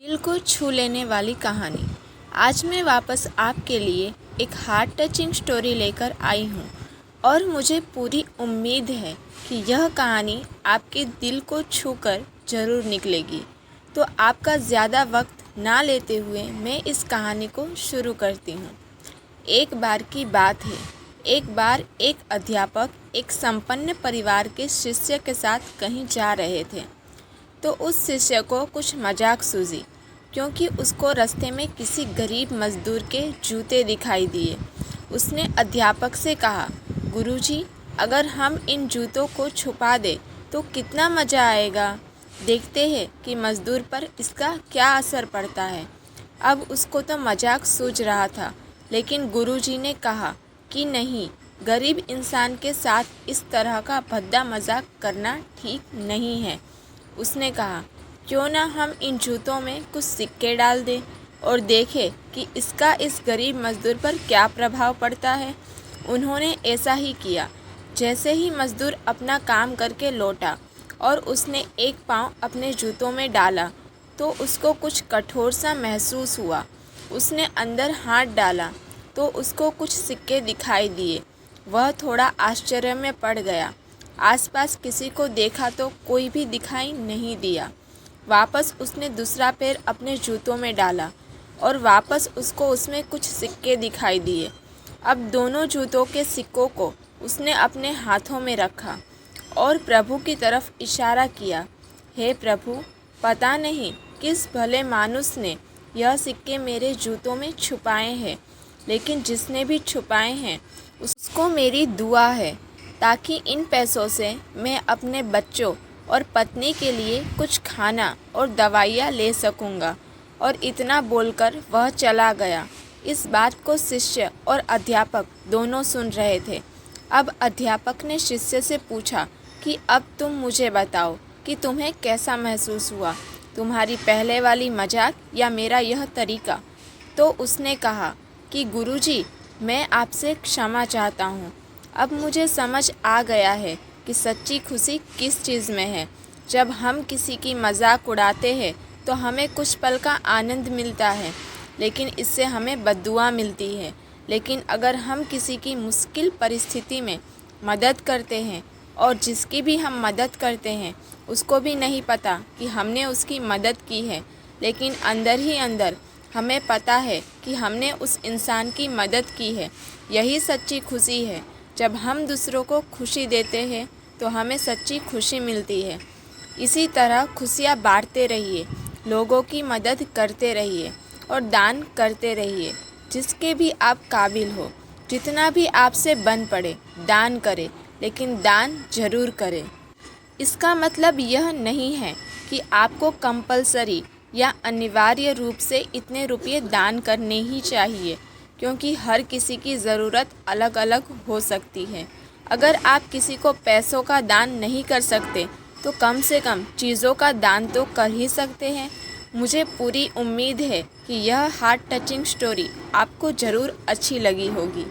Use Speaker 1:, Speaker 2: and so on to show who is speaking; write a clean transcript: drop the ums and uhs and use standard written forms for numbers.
Speaker 1: दिल को छू लेने वाली कहानी। आज मैं वापस आपके लिए एक हार्ट टचिंग स्टोरी लेकर आई हूँ और मुझे पूरी उम्मीद है कि यह कहानी आपके दिल को छूकर ज़रूर निकलेगी। तो आपका ज़्यादा वक्त ना लेते हुए मैं इस कहानी को शुरू करती हूँ। एक बार की बात है, एक बार एक अध्यापक एक संपन्न परिवार के शिष्य के साथ कहीं जा रहे थे। तो उस शिष्य को कुछ मजाक सूझी, क्योंकि उसको रास्ते में किसी गरीब मजदूर के जूते दिखाई दिए। उसने अध्यापक से कहा, गुरुजी, अगर हम इन जूतों को छुपा दें तो कितना मज़ा आएगा। देखते हैं कि मजदूर पर इसका क्या असर पड़ता है। अब उसको तो मजाक सूझ रहा था, लेकिन गुरुजी ने कहा कि नहीं, गरीब इंसान के साथ इस तरह का भद्दा मजाक करना ठीक नहीं है। उसने कहा, क्यों ना हम इन जूतों में कुछ सिक्के डाल दें और देखें कि इसका इस गरीब मजदूर पर क्या प्रभाव पड़ता है। उन्होंने ऐसा ही किया। जैसे ही मजदूर अपना काम करके लौटा और उसने एक पाँव अपने जूतों में डाला तो उसको कुछ कठोर सा महसूस हुआ। उसने अंदर हाथ डाला तो उसको कुछ सिक्के दिखाई दिए। वह थोड़ा आश्चर्य में पड़ गया। आसपास किसी को देखा तो कोई भी दिखाई नहीं दिया। वापस उसने दूसरा पैर अपने जूतों में डाला और वापस उसको उसमें कुछ सिक्के दिखाई दिए। अब दोनों जूतों के सिक्कों को उसने अपने हाथों में रखा और प्रभु की तरफ इशारा किया, हे प्रभु, पता नहीं किस भले मानुस ने यह सिक्के मेरे जूतों में छुपाए हैं, लेकिन जिसने भी छुपाए हैं उसको मेरी दुआ है, ताकि इन पैसों से मैं अपने बच्चों और पत्नी के लिए कुछ खाना और दवाइयाँ ले सकूँगा। और इतना बोलकर वह चला गया। इस बात को शिष्य और अध्यापक दोनों सुन रहे थे। अब अध्यापक ने शिष्य से पूछा कि अब तुम मुझे बताओ कि तुम्हें कैसा महसूस हुआ, तुम्हारी पहले वाली मजाक या मेरा यह तरीका। तो उसने कहा कि गुरुजी, मैं आपसे क्षमा चाहता हूँ। अब मुझे समझ आ गया है कि सच्ची खुशी किस चीज़ में है। जब हम किसी की मजाक उड़ाते हैं तो हमें कुछ पल का आनंद मिलता है, लेकिन इससे हमें बद्दुआ मिलती है। लेकिन अगर हम किसी की मुश्किल परिस्थिति में मदद करते हैं और जिसकी भी हम मदद करते हैं उसको भी नहीं पता कि हमने उसकी मदद की है, लेकिन अंदर ही अंदर हमें पता है कि हमने उस इंसान की मदद की है, यही सच्ची खुशी है। जब हम दूसरों को खुशी देते हैं तो हमें सच्ची खुशी मिलती है। इसी तरह खुशियाँ बांटते रहिए, लोगों की मदद करते रहिए और दान करते रहिए। जिसके भी आप काबिल हो, जितना भी आपसे बन पड़े, दान करें, लेकिन दान ज़रूर करें। इसका मतलब यह नहीं है कि आपको कंपलसरी या अनिवार्य रूप से इतने रुपये दान करने ही चाहिए, क्योंकि हर किसी की ज़रूरत अलग अलग हो सकती है। अगर आप किसी को पैसों का दान नहीं कर सकते तो कम से कम चीज़ों का दान तो कर ही सकते हैं। मुझे पूरी उम्मीद है कि यह हार्ट टचिंग स्टोरी आपको ज़रूर अच्छी लगी होगी।